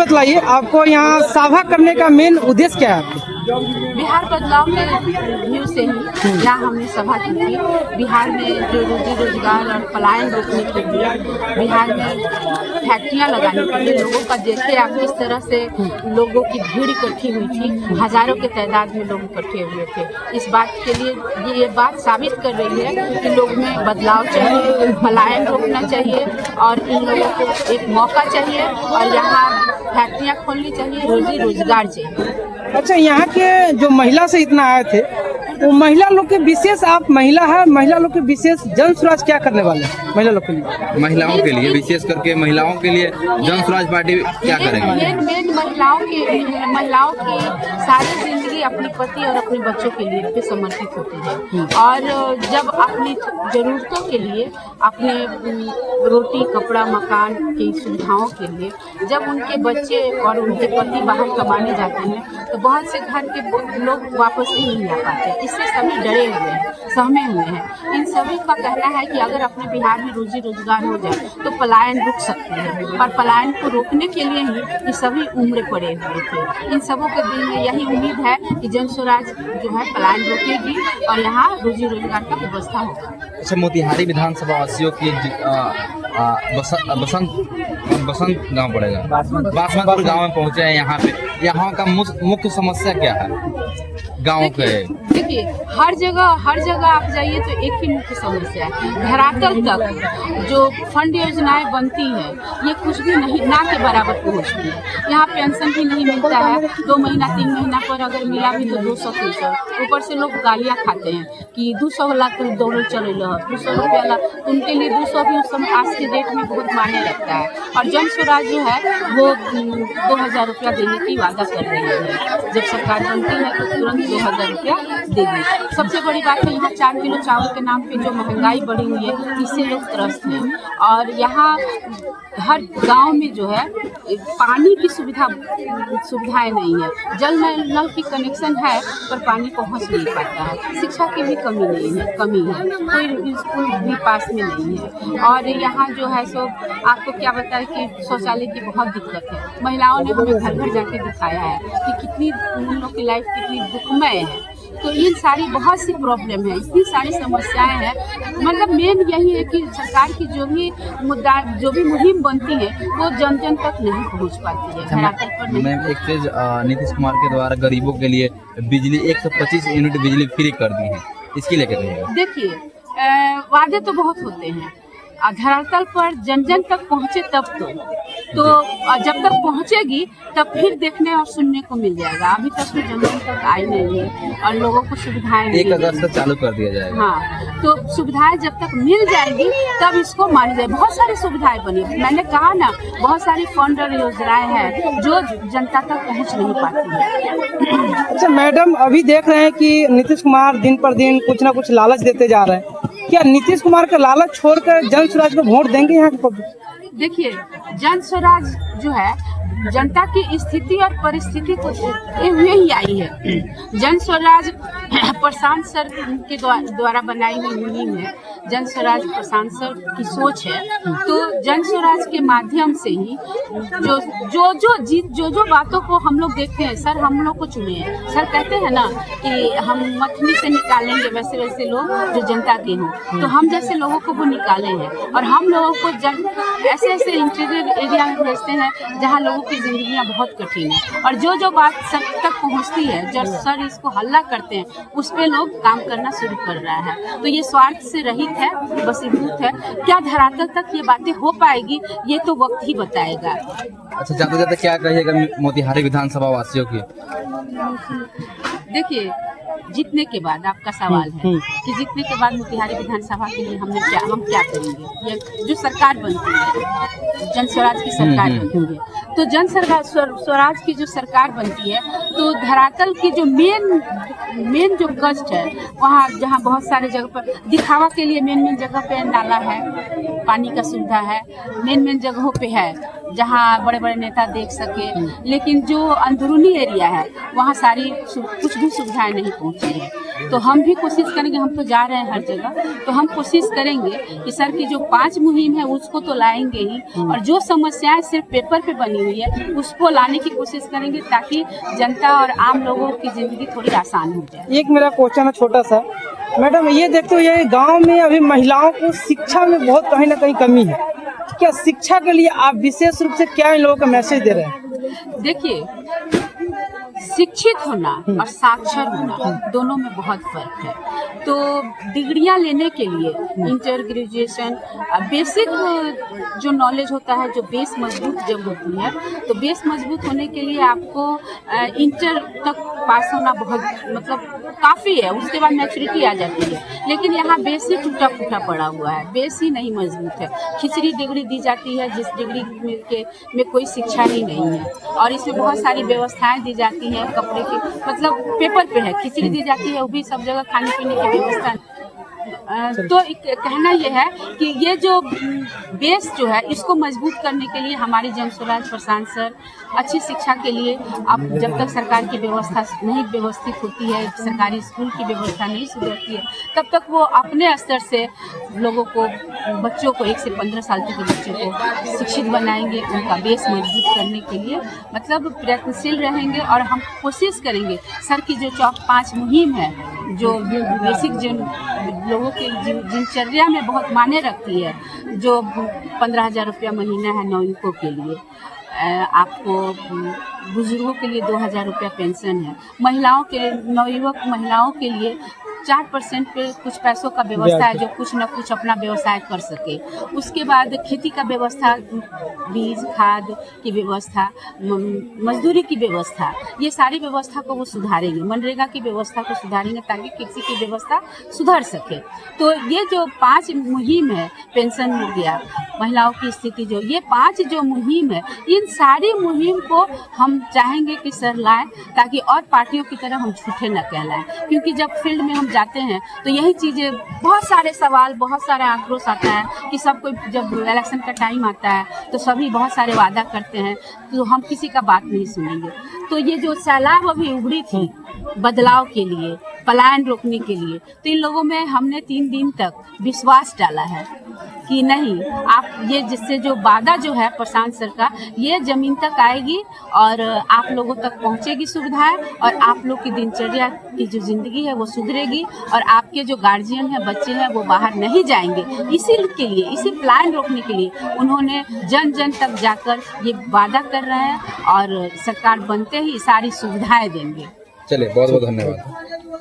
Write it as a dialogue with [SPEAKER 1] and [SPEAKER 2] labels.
[SPEAKER 1] बतलाइए, आपको यहाँ सभा करने का मेन उद्देश्य क्या है?
[SPEAKER 2] बिहार बदलाव के व्यू से ही यहाँ हमने सभा की थी। बिहार में जो रोजी रोजगार और पलायन रोकने के लिए, बिहार में फैक्ट्रियाँ लगाने के लिए लोगों का देखते आप किस तरह से लोगों की भीड़ इकट्ठी हुई थी, हजारों के तादाद में लोग इकट्ठे हुए थे। इस बात के लिए ये बात साबित कर रही है कि लोग में बदलाव चाहिए, पलायन रोकना चाहिए और इन लोगों को एक मौका चाहिए और यहाँ फैक्ट्रियाँ खोलनी चाहिए, रोजी रोजगार चाहिए।
[SPEAKER 1] अच्छा, यहाँ के जो महिला से इतना आए थे, तो महिला लोग के विशेष, आप महिला है, महिला लोग के विशेष जन स्वराज क्या करने वाले हैं महिला लोग के लिए?
[SPEAKER 3] महिलाओं के लिए, विशेष करके महिलाओं के लिए जन स्वराज पार्टी क्या करेगी?
[SPEAKER 2] मेन महिलाओं की सारी जिंदगी अपने पति और अपने बच्चों के लिए पे समर्पित होती है और जब अपनी जरूरतों के लिए, अपने रोटी कपड़ा मकान की सुविधाओं के लिए जब उनके बच्चे और उनके पति बाहर कमाने जाते हैं तो बहुत से घर के लोग वापस भी नहीं आ पाते। इससे सभी डरे हुए हैं, सहमे हुए हैं। इन सभी का कहना है कि अगर अपने बिहार में रोजी रोजगार हो जाए तो पलायन रुक सकती है और पलायन को रोकने के लिए ही ये सभी उम्र पड़े हुए थे। इन सबों के दिल में यही उम्मीद है कि जन स्वराज जो है पलायन रोकेगी और यहाँ रोजी रोजगार का व्यवस्था होगा।
[SPEAKER 3] अच्छा, मोतिहारी विधानसभा वासियों की बसंत गांव पड़ेगा, बासमतपुर गांव में पहुंचे हैं। यहाँ का मुख्य समस्या क्या है गाँव के?
[SPEAKER 2] देखिए, हर जगह आप जाइए तो एक ही मुख्य समस्या है, धरातल तक जो फंड योजनाएं बनती है ये कुछ भी नहीं, ना के बराबर पहुँचती है। यहाँ पेंशन भी नहीं मिलता है, 2 महीना 3 महीना पर अगर मिला भी तो 200-300, ऊपर से लोग गालियाँ खाते हैं कि 200 वाला तो दौड़ चले लो, 200 रुपये वाला, उनके लिए 200 भी उस समय आज के डेट में बहुत मायने रखता है। और जन स्वराज जो है वो 2000 रुपया देने की वादा कर रही है। जब सरकार बनती है तो तुरंत 2000 रुपया देगी। सबसे बड़ी बात है, यहाँ 4 किलो चावल के नाम पे जो महंगाई बढ़ी हुई है इससे लोग त्रस्त हैं और यहाँ हर गांव में जो है पानी की सुविधाएं नहीं है। जल नल की कनेक्शन है पर पानी पहुंच नहीं पाता है। शिक्षा की भी कमी है, कोई स्कूल भी पास में नहीं है और यहाँ जो है सो आपको क्या बताएं कि शौचालय की बहुत दिक्कत है। महिलाओं ने हमें घर घर जाके दिखाया है कि कितनी उन लोग की लाइफ कितनी दुखमय है। तो इन सारी बहुत सी प्रॉब्लम है, इतनी सारी समस्याएं हैं। मतलब मेन यही है कि सरकार की जो भी मुहिम बनती है वो जन जन तक नहीं पहुंच पाती है, धरातल पर नहीं।
[SPEAKER 3] मैम, एक चीज नीतीश कुमार के द्वारा गरीबों के लिए बिजली 125 यूनिट बिजली फ्री कर दी है, इसकी लेकर कहिएगा।
[SPEAKER 2] देखिए, वादे तो बहुत होते हैं, धरातल पर जन जन तक पहुँचे तब तो जब तक पहुँचेगी तब फिर देखने और सुनने को मिल जाएगा। अभी तक तो जन जन तक आई नहीं है और लोगों को सुविधाएं नहीं
[SPEAKER 3] 1 अगस्त तक चालू कर दिया जाएगा।
[SPEAKER 2] हाँ, तो सुविधाएं जब तक मिल जाएगी तब इसको मानी जाए। बहुत सारी सुविधाएं बनी, मैंने कहा ना, बहुत सारी फंड और योजनाएं हैं जो जनता तक पहुँच नहीं पाती है।
[SPEAKER 1] अच्छा मैडम, अभी देख रहे हैं कि नीतीश कुमार दिन पर दिन कुछ ना कुछ लालच देते जा रहे हैं, क्या नीतीश कुमार का लालच छोड़कर जन स्वराज को वोट देंगे यहाँ के पब्लिक?
[SPEAKER 2] देखिए, जन स्वराज जो है जनता की स्थिति और परिस्थिति को देखते हुए ही आई है। जन स्वराज प्रशांत सर के द्वारा बनाई हुई मुहिम है, जन स्वराज प्रशांत सर की सोच है। तो जन स्वराज के माध्यम से ही जो बातों को हम लोग देखते हैं, सर हम लोग को चुने हैं, सर कहते हैं ना कि हम मथनी से निकालेंगे वैसे वैसे लोग जो जनता के हों, तो हम जैसे लोगों को वो निकाले हैं और हम लोगों को ऐसे इंटीरियर एरिया में भेजते हैं जहाँ लोगों की जिंदगियाँ बहुत कठिन है और जो बात सब तक पहुँचती है, जब सर इसको हल्ला करते हैं उस पे लोग काम करना शुरू कर रहा है। तो ये स्वार्थ से रहित है, वसीभूत है। क्या धरातल तक ये बातें हो पाएगी ये तो वक्त ही बताएगा।
[SPEAKER 3] अच्छा, जाते जाते क्या कहिएगा मोतिहारी विधानसभा वासियों की?
[SPEAKER 2] देखिए, जीतने के बाद आपका सवाल है कि जीतने के बाद मोतिहारी विधानसभा के लिए हम क्या करेंगे। ये जो सरकार बनती है, जन स्वराज की सरकार बनती है, तो जन स्वराज की जो सरकार बनती है तो धरातल की जो मेन जो कष्ट है, वहाँ जहाँ बहुत सारे जगह पर दिखावा के लिए मेन जगह पे नाला है, पानी का सुविधा है, मेन जगहों पे है, जहाँ बड़े बड़े नेता देख सके, लेकिन जो अंदरूनी एरिया है वहाँ सारी कुछ भी सुविधाएं नहीं पहुँची है। तो हम भी कोशिश करेंगे, हम तो जा रहे हैं हर जगह, तो हम कोशिश करेंगे कि सर की जो 5 मुहिम है उसको तो लाएंगे ही, और जो समस्याएं सिर्फ पेपर पे बनी हुई है उसको लाने की कोशिश करेंगे ताकि जनता और आम लोगों की जिंदगी थोड़ी आसान हो जाए।
[SPEAKER 1] एक मेरा क्वेश्चन है छोटा सा, मैडम ये देखते हो ये गांव में अभी महिलाओं को शिक्षा में बहुत कहीं ना कहीं कमी है, क्या शिक्षा के लिए आप विशेष रूप से क्या इन लोगों का मैसेज दे रहे हैं?
[SPEAKER 2] देखिए, शिक्षित होना और साक्षर होना दोनों में बहुत फर्क है। तो डिग्रियां लेने के लिए इंटर, ग्रेजुएशन, बेसिक जो नॉलेज होता है, जो बेस मजबूत जब होती है, तो बेस मजबूत होने के लिए आपको इंटर तक पास होना बहुत मतलब काफ़ी है, उसके बाद मैच्योरिटी आ जाती है। लेकिन यहाँ बेस ही टूटा फूटा पड़ा हुआ है, बेस ही नहीं मजबूत है। खिचड़ी डिग्री दी जाती है जिस डिग्री में कोई शिक्षा ही नहीं है, और इसमें बहुत सारी व्यवस्थाएं दी जाती हैं, कपड़े की मतलब पेपर पे है, खिचड़ी दी जाती है वो भी सब जगह खाने पीने की व्यवस्था। तो कहना यह है कि ये जो बेस जो है इसको मजबूत करने के लिए हमारी जन स्वराज प्रशांत सर अच्छी शिक्षा के लिए, अब जब तक सरकार की व्यवस्था नहीं व्यवस्थित होती है, सरकारी स्कूल की व्यवस्था नहीं सुधरती है, तब तक वो अपने स्तर से लोगों को, बच्चों को 1 से 15 साल तक के बच्चों को शिक्षित बनाएंगे, उनका बेस मजबूत करने के लिए मतलब प्रयत्नशील रहेंगे। और हम कोशिश करेंगे सर की जो 5 मुहिम है, जो बेसिक जिन लोगों की दिनचर्या में बहुत मायने रखती है, जो 15,000 रुपया महीना है नवयुवकों के लिए, आपको बुजुर्गों के लिए 2,000 रुपया पेंशन है, महिलाओं के नवयुवक महिलाओं के लिए 4% पे कुछ पैसों का व्यवस्था है, जो कुछ न कुछ अपना व्यवसाय कर सके। उसके बाद खेती का व्यवस्था, बीज खाद की व्यवस्था, मजदूरी की व्यवस्था, ये सारी व्यवस्था को वो सुधारेंगे, मनरेगा की व्यवस्था को सुधारेंगे ताकि कृषि की व्यवस्था सुधर सके। तो ये जो 5 मुहिम है, पेंशन हो गया, महिलाओं की स्थिति, जो ये 5 जो मुहिम है, इन सारी मुहिम को हम चाहेंगे कि सर लाएं ताकि और पार्टियों की तरह हम झूठे न कहलाएं। क्योंकि जब फील्ड में हम जाते हैं तो यही चीज़ें, बहुत सारे सवाल, बहुत सारा आक्रोश आता है कि सब कोई, जब इलेक्शन का टाइम आता है तो सभी बहुत सारे वादा करते हैं, तो हम किसी का बात नहीं सुनेंगे। तो ये जो सैलाब अभी उभरी थी बदलाव के लिए, पलायन रोकने के लिए, तो इन लोगों में हमने 3 दिन तक विश्वास डाला है कि नहीं, आप ये जिससे जो वादा जो है प्रशांत सर का, ये जमीन तक आएगी और आप लोगों तक पहुंचेगी सुविधाएं, और आप लोग की दिनचर्या की जो जिंदगी है वो सुधरेगी, और आपके जो गार्जियन हैं, बच्चे हैं, वो बाहर नहीं जाएंगे। इसी के लिए, इसी प्लान रोकने के लिए उन्होंने जन जन तक जाकर ये वादा कर रहे हैं, और सरकार बनते ही सारी सुविधाएं देंगे।
[SPEAKER 3] चलिए, बहुत बहुत धन्यवाद।